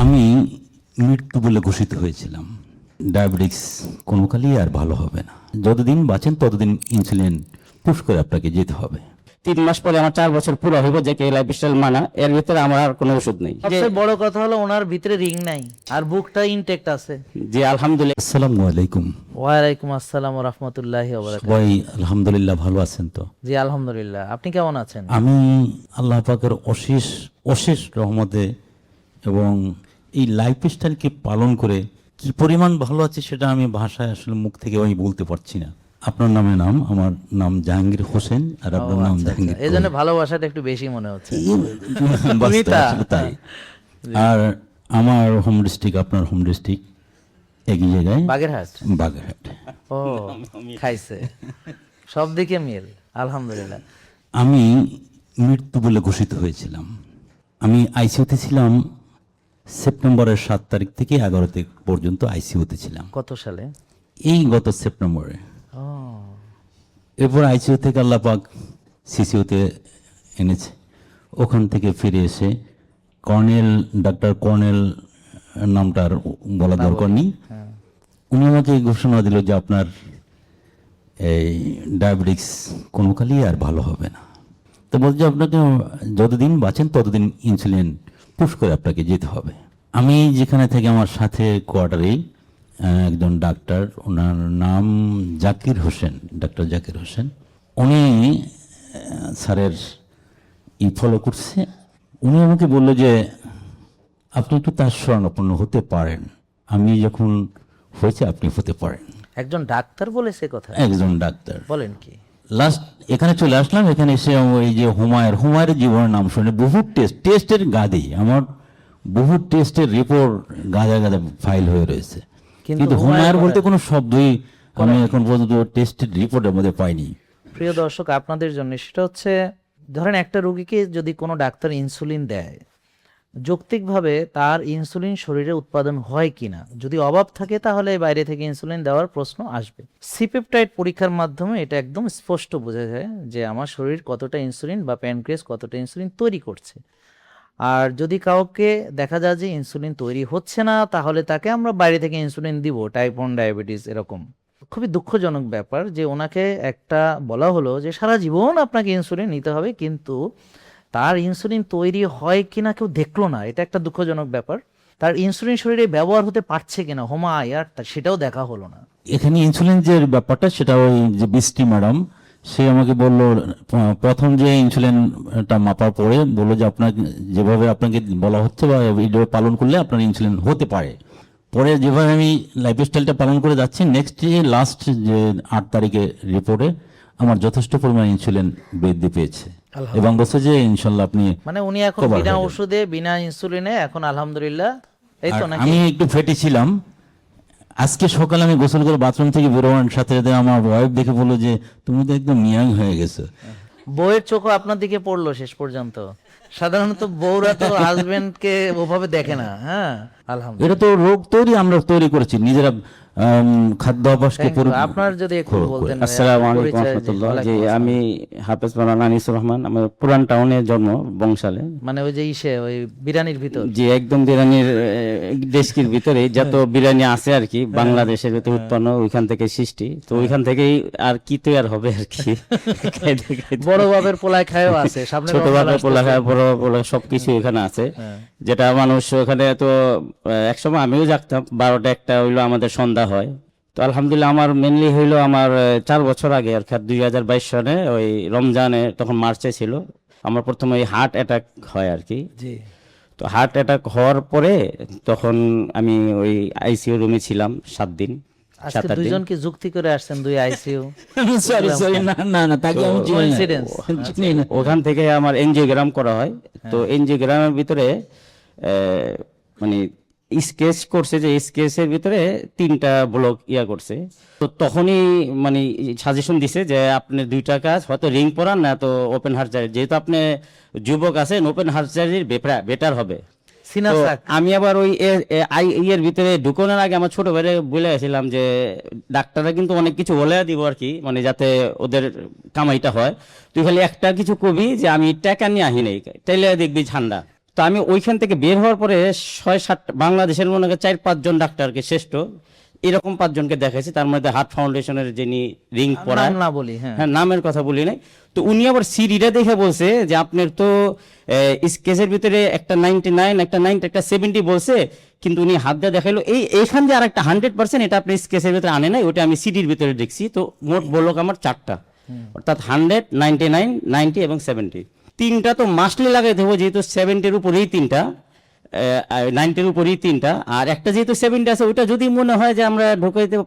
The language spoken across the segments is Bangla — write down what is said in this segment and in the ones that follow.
আমি মৃত্যু বলে ঘোষিত হয়েছিলাম। ডায়াবেটিক্স কোনো কালেই আর ভালো হবে না। যতদিন বাঁচেন ততদিন ইনসুলিন পুশ করে আপনাকে যেতে হবে। 3 মাস পরে আমার 4 বছর পুরো হইব, যে কে লাইফস্টাইল মানা, এর ভিতরে আমার আর কোনো ওষুধ নেই। সবচেয়ে বড় কথা হলো ওনার ভিতরে রিং নাই আর বুকটা ইনটেক্ট আছে। জি আলহামদুলিল্লাহ। আসসালামু আলাইকুম। ওয়ালাইকুম আসসালাম ওয়া রাহমাতুল্লাহি ওয়া বারাকাতুহু। সবাই আলহামদুলিল্লাহ ভালো আছেন তো? জি আলহামদুলিল্লাহ, আপনি কেমন আছেন? আমি আল্লাহ পাকের অশেষ অশেষ রহমতে এবং এই লাইফস্টাইলকে পালন করে কি পরিমাণ ভালো আছে সেটা আমি ভাষায় আসলে মুখ থেকে আমি বলতে পারছি না। আপনার নামে নাম, আমার নাম জাহাঙ্গীর হোসেন আর আপনার নাম জাহাঙ্গীর। এই জন্য ভালোবাসাটা একটু বেশি মনে হচ্ছে। বাস্তবে আসলে তাই। আর আমার হোম ডিস্ট্রিক্ট আপনার হোম ডিস্ট্রিক্ট একই জায়গায়, বাগেরহাট। বাগেরহাট। ও খাইছে, সব দিকে মিল আলহামদুলিল্লাহ। আমি মৃত্যু বলে ঘোষিত হয়েছিলাম। আমি আইসিইউতে ছিলাম সেপ্টেম্বরের 7 তারিখ থেকে 11 তারিখ পর্যন্ত আইসিইউতে ছিলাম। কত সালে? এই গত সেপ্টেম্বরে। ও এরপর আইসিইউ থেকে আল্লাহ পাক সিসিউতে এনেছে। ওখান থেকে ফিরে এসে ডাক্তার কর্নেল নামটা আর বলা দরকার নেই, উনি আমাকে ঘোষণা দিল যে আপনার এই ডায়াবেটিক্স কোনো কালেই আর ভালো হবে না। তো বলছে আপনাকে যতদিন বাঁচেন ততদিন ইনসুলিন পুশ করে আপনাকে যেতে হবে। আমি যেখানে থেকে আমার সাথে কোয়ার্টারেই একজন ডাক্তার, ওনার নাম জাকির হোসেন, ডাক্তার জাকির হোসেন। উনি স্যারের ফলো করছে। উনি আমাকে বললো যে আপনি একটু তার শরণাপন্ন হতে পারেন, আমি যখন হয়েছে আপনি হতে পারেন। একজন ডাক্তার বলেছে কথা? একজন ডাক্তার। বলেন কি? লাস্ট এখানে চলে আসলাম। এখানে এসে ওই যে হুমায়ের জীবনের নাম শুনে বহু টেস্টের গাদি, আমার বহু টেস্টের রিপোর্ট গাদা গাদা ফাইল হয়ে রয়েছে, কিন্তু হুমায়ের বলতে কোনো শব্দই আমি এখন পর্যন্ত টেস্টের রিপোর্টের মধ্যে পাইনি। প্রিয় দর্শক, আপনাদের জন্য সেটা হচ্ছে, ধরেন একটা রোগীকে যদি কোনো ডাক্তার ইনসুলিন দেয়, যৌক্তিকভাবে তার ইনসুলিন শরীরে উৎপাদন হয় কিনা, যদি অভাব থাকে তাহলে বাইরে থেকে ইনসুলিন দেওয়ার প্রশ্ন আসবে। সিপেপটাইড পরীক্ষার মাধ্যমে এটা একদম স্পষ্ট বোঝা যায় যে আমার শরীর কতটা ইনসুলিন বা প্যানক্রিয়াস কতটা ইনসুলিন তৈরি করছে। আর যদি কাউকে দেখা যায় যে ইনসুলিন তৈরি হচ্ছে না, তাহলে তাকে আমরা বাইরে থেকে ইনসুলিন দিব, টাইপ 1 ডায়াবেটিস এরকম। খুবই দুঃখজনক ব্যাপার যে ওনাকে একটা বলা হলো যে সারা জীবন আপনাকে ইনসুলিন নিতে হবে, কিন্তু তার ইনসুলিন তৈরি হয় কিনা কেউ দেখলো না। এটা একটা দুঃখজনক ব্যাপার। তার ইনসুলিন শরীরে ব্যবহার হতে পারছে কিনা সেটাও দেখা হলো না। এখানে ইনসুলিন যে ব্যাপারটা, সেটা ওই যে বৃষ্টি ম্যাডাম, সে আমাকে বললো প্রথম যে ইনসুলিনটা মাপার পরে বললো যে আপনার যেভাবে আপনাকে বলা হচ্ছে বা এইভাবে পালন করলে আপনার ইনসুলিন হতে পারে। পরে যেভাবে আমি লাইফস্টাইলটা পালন করে যাচ্ছি, নেক্সট লাস্ট যে 8 তারিখে রিপোর্টে আমার যথেষ্ট পরিমাণ ইনসুলিন বৃদ্ধি পেয়েছে এবং বলছে যে ইনশাল্লাহ আপনি মানে উনি এখন বিনা ওষুধে বিনা ইনসুলিনে এখন আলহামদুলিল্লাহ। এই তো নাকি? আমি একটু ফেটে ছিলাম। আজকে সকালে আমি গোসল করে বাথরুম থেকে বেরোবার সাথে সাথে আমার ওয়াইফ দেখে বললো যে তুমি তো একদম ইয়াং হয়ে গেছো। বউয়ের চোখও আপনার দিকে পড়লো শেষ পর্যন্ত। সাধারণত বউরা তো হাজবেন্ডকে ওভাবে দেখে না। হ্যাঁ আলহামদুলিল্লাহ, এটা তো রোগ আমরা তৈরি করেছি নিজেরা, খাদ্য অভ্যাসকে আপনার যদি একটু বলতেন। আসসালামু আলাইকুম রাহমাতুল্লাহ। জি আমি হাফেজ মাওলানা আনিসুর রহমান, আমার পুরান টাউনে জন্ম, বংশালে। মানে ওই যে ওই বিরানির ভিতর? জি একদম বিরানির দেশকির ভিতরে যত বিরানি আছে আর কি, বাংলাদেশের ভিতরে উৎপন্ন, ওইখান থেকে সৃষ্টি। তো ওইখান থেকেই আর কি তৈরি হবে আর কি। বড় বাবের পোলায় খায়ও আছে, সামনে ছোট বাবের পোলা খায়, বড় পোলা সবকিছু এখানে আছে। যেটা মানুষ ওখানে তো একসময় আমিও জাগতাম 12টা 1টা হইলো আমাদের সন্ধ্যা হয়। তো আলহামদুলিল্লাহ আমার মেনলি হইলো আমার 4 বছর আগে আর কি, 2022 সনে ওই রমজানে, তখন মার্চে ছিল, আমার প্রথমে ওই হার্ট অ্যাটাক হয় আর কি। জি। তো হার্ট অ্যাটাক হওয়ার পরে তখন আমি ওই আইসিইউ রুমে ছিলাম 7 দিন। আজকে দুইজন কি যুক্তি করে আসছেন, দুই আইসিইউ? সরি না তাকে আমি চিনি না। ওখান থেকে আমার এনজিওগ্রাম করা হয়। তো এনজিওগ্রামের ভিতরে মানে স্কেচ করছে, যে স্কেচের ভিতরে 3টা ব্লক করছে। তো তখনই মানে সাজেশন দিছে যে আপনি 2টা কাজ, হয়তো রিং পরান না তো ওপেন হার্ট সার্জারি, যেহেতু আপনি যুবক আছেন ওপেন হার্ট সার্জারি বেটার হবে। আমি আবার ওই এর ভিতরে ঢুকানোর আগে আমার ছোট ভাইরে বলে গেছিলাম যে ডাক্তাররা কিন্তু অনেক কিছু বলে দিব আর কি, মানে যাতে ওদের কামাইটা হয়, তুই খালি একটা কিছু কবি যে আমি টাকা নিয়ে আহি নাই, তাইলে দেখবি ঠান্ডা। তো আমি ওইখান থেকে বের হওয়ার পরে 6-7 বাংলাদেশের মনে হয় 4-5 জন ডাক্তারকে শ্রেষ্ঠ এরকম 5 জনকে দেখাইছি, তার মধ্যে হার্ট ফাউন্ডেশনের যিনি রিং পড়ায়, নাম না বলি, হ্যাঁ হ্যাঁ নামের কথা বলি নাই, তো উনি আবার সিডিটা দেখে বলছে যে আপনার তো স্কেচের ভিতরে একটা 99, একটা 90, একটা 70 বলছে, কিন্তু উনি হাত দিয়ে দেখাইলো এইখান দিয়ে আর একটা 100%, এটা আপনি স্কেচের ভিতরে আনে নাই, ওটা আমি সিডির ভিতরে দেখছি। তো মোট বলক আমার 4টা, অর্থাৎ 100, 99, 90 এবং 70। 3টা তো মাস্টলি লাগাই দেবো, যেহেতু 70-র উপরেই 3টা, 90-র উপরেই 3টা, আর একটা যেহেতু 70 আছে ওইটা যদি মনে হয় যে আমরা ঢুকাইতে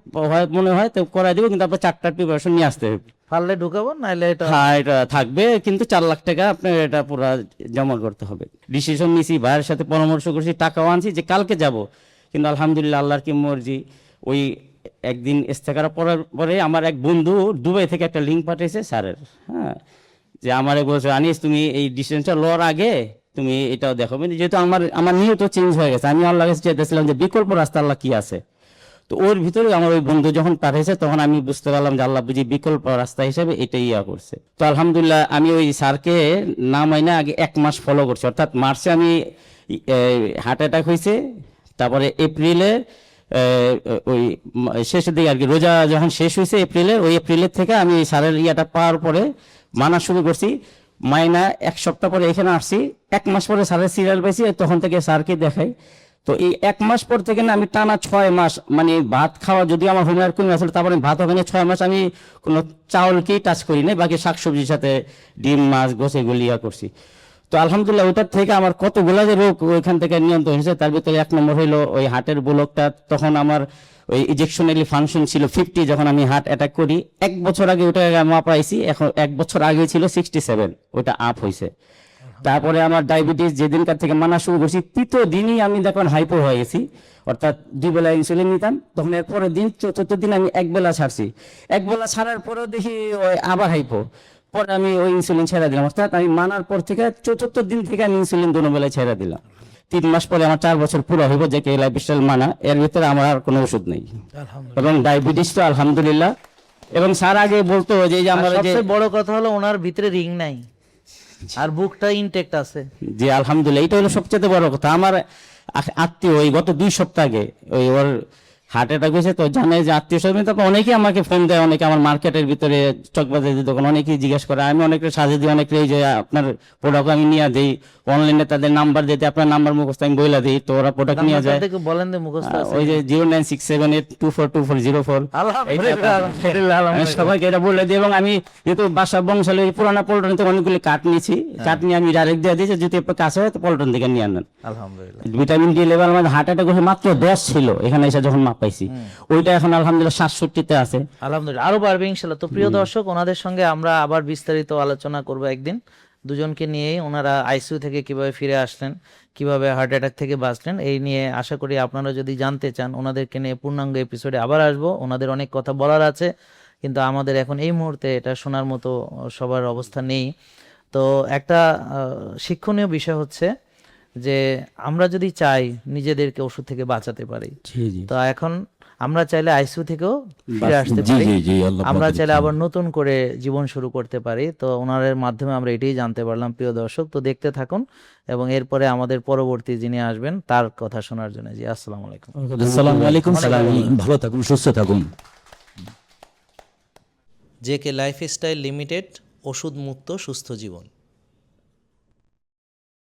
মনে হয় তো করাই দেবো, কিন্তু আপনার 4টার প্রিপারেশন নিয়ে আসতে হবে। পারলে ঢুকাবো, নাইলে এটা হ্যাঁ এটা থাকবে, কিন্তু 4 লাখ টাকা আপনার এটা পুরো জমা করতে হবে। ডিসিশন নিছি, ভাইয়ের সাথে পরামর্শ করছি, টাকাও আনছি যে কালকে যাব, কিন্তু আলহামদুলিল্লাহ আল্লাহর কি মর্জি, ওই একদিন ইস্তেখারা পড়ার পরে আমার এক বন্ধু দুবাই থেকে একটা লিঙ্ক পাঠিয়েছে স্যারের, হ্যাঁ, যে আমারে বলছে আনিস তুমি এই ডিসিশনটা লওয়ার আগে তুমি এটাও দেখো, মানে যেহেতু আমার নিয়ত চেঞ্জ হয়ে গেছে, আমি আল্লাহ কাছে চেয়েছিলাম যে বিকল্প রাস্তা আল্লাহ কি আছে। তো ওর ভিতরে আমার ওই বন্ধু যখন পাঠিয়েছে তখন আমি বুঝতে পারলাম যে আল্লাহ বুঝি বিকল্প রাস্তা হিসেবে এটাই করছে। তো আলহামদুলিল্লাহ আমি ওই স্যারকে নাম আইনা আগে 1 মাস ফলো করছি, অর্থাৎ মার্চে আমি হার্ট অ্যাটাক হয়েছে, তারপরে এপ্রিলে ওই শেষের দিকে আর কি, রোজা যখন শেষ হয়েছে এপ্রিলের, ওই এপ্রিলের থেকে আমি স্যারের ইয়াটা পাওয়ার পরে মানা শুরু করছি। মাইনা 1 সপ্তাহ পরে এখানে আসছি, 1 মাস পরে স্যারের সিরিয়াল পাইছি, তখন থেকে স্যারকে দেখাই। তো এই 1 মাস পর থেকে না আমি টানা 6 মাস, মানে ভাত খাওয়া যদি আমার হোমওয়ার্ক কমে আসলে, তারপরে ভাত ওখানে 6 মাস আমি কোনো চাউলকেই টাচ করি নাই, বাকি শাকসবজির সাথে ডিম মাছ গোছে গুলিয়া করছি। তো আলহামদুলিল্লাহ ওটার থেকে আমার কতগুলা যে রোগ ওইখান থেকে নিয়ন্ত্রণ হয়েছে, তার ভিতরে 1 নম্বর হইলো ওই হার্টের ব্লকটা। তখন আমার ওই ইজেকশনালি ফাংশন ছিল 50, যখন আমি হার্ট অ্যাটাক করি 1 বছর আগে ওটা মাপাইছি, এখন 1 বছর আগে ছিল 67, ওটা আপ হয়েছে। তারপরে আমার ডায়াবেটিস যেদিনকার থেকে মানা শুরু করছি, 3য় দিনই আমি দেখুন হাইপো হয়ে গেছি, অর্থাৎ 2 বেলা ইনসুলিন নিতাম, তখন এর পরের দিন 4র্থ দিন আমি 1 বেলা ছাড়ছি, 1 বেলা ছাড়ার পরেও দেখি ওই আবার হাইপো, পরে আমি ওই ইনসুলিন ছেড়ে দিলাম, অর্থাৎ আমি মানার পর থেকে 4র্থ দিন থেকে আমি ইনসুলিন 2 বেলায় ছেড়ে দিলাম। 3 মাস পরে আমার 4 বছর পুরো হইব, যে এই লাইফস্টাইল মানা, এর ভিতরে আমার আর কোনো ওষুধ নেই, এবং ডায়াবেটিস তো আলহামদুলিল্লাহ। এবং স্যার আগে বলতো যে এই যে আমার যে সবচেয়ে বড় কথা হলো ওনার ভিতরে রিং নাই, আর বুকটা ইনটেক্ট আছে। জি আলহামদুলিল্লাহ, এটা হলো সবচেয়ে বড় কথা। আমার আত্মীয় ওই গত 2 সপ্তাহ আগে ওই ওর হার্ট অ্যাটাক হয়েছে, তো জানে যে আত্মীয় স্বজন, তারপর অনেকেই আমাকে ফোন দেয়, অনেকে আমার মার্কেটের ভিতরে চকবাজারের দোকান অনেকেই জিজ্ঞেস করে, আমি অনেকে সাজে দিই, অনেকে এই যে আপনার প্রোডাক্ট আমি নিয়ে দিই, অনলাইনে তাদের নাম্বার দিতে আপনার নাম্বার মুখস্থ আমি বইলা দিই, তো ওরা প্রোডাক্ট নিয়ে যায়। আপনাদেরকে বলেন যে মুখস্থ আছে, ওই যে 09678242404, আলহামদুলিল্লাহ আমি সবাইকে এটা বলে দিই। এবং আমি যেহেতু বাসা বংশালে পুরানা পল্টন থেকে অনেকগুলি কাঠ নিয়েছি, কাঠ নিয়ে আমি ডাইরেক্ট দিয়ে দিয়েছি, যদি আপনার কাছে হয় তো পল্টন থেকে নিয়ে আনেন। আলহামদুলিল্লাহ। ভিটামিন ডি লেভেল আমার হার্ট অ্যাটাক হয়ে মাত্র 10 ছিল, এখানে এসে যখন মাপাইছি ওইটা এখন আলহামদুলিল্লাহ 67-তে আছে। আলহামদুলিল্লাহ, আরো বাড়বে ইনশাআল্লাহ। তো প্রিয় দর্শক, ওনাদের সঙ্গে আমরা আবার বিস্তারিত আলোচনা করব একদিন, দুজনকে নিয়েই, ওনারা আইসিইউ থেকে কিভাবে ফিরে আসলেন, কিভাবে হার্ট অ্যাটাক থেকে বাঁচলেন, এই নিয়ে আশা করি আপনারা যদি জানতে চান ওনাদেরকে নিয়ে পূর্ণাঙ্গ এপিসোডে আবার আসবো। ওনাদের অনেক কথা বলার আছে, কিন্তু আমাদের এখন এই মুহূর্তে এটা শোনার মতো সবার অবস্থা নেই। তো একটা শিক্ষণীয় বিষয় হচ্ছে যে আমরা যদি চাই নিজেদেরকে ওষুধ থেকে বাঁচাতে পারি, তো এখন আমরা চাইলে আইসিইউ থেকেও ফিরে আসতে পারি, আমরা চাইলে আবার নতুন করে জীবন শুরু করতে পারি। তো ওনাদের মাধ্যমে আমরা এটাই জানতে পারলাম প্রিয় দর্শক। তো দেখতে থাকুন, এবং এরপরে আমাদের পরবর্তী যিনি আসবেন তার কথা শোনার জন্য। জি, আসসালামু আলাইকুম। আসসালামু আলাইকুম, ভালো থাকুন, সুস্থ থাকুন। জেকে লাইফস্টাইল লিমিটেড, ওষুধ মুক্ত সুস্থ জীবন।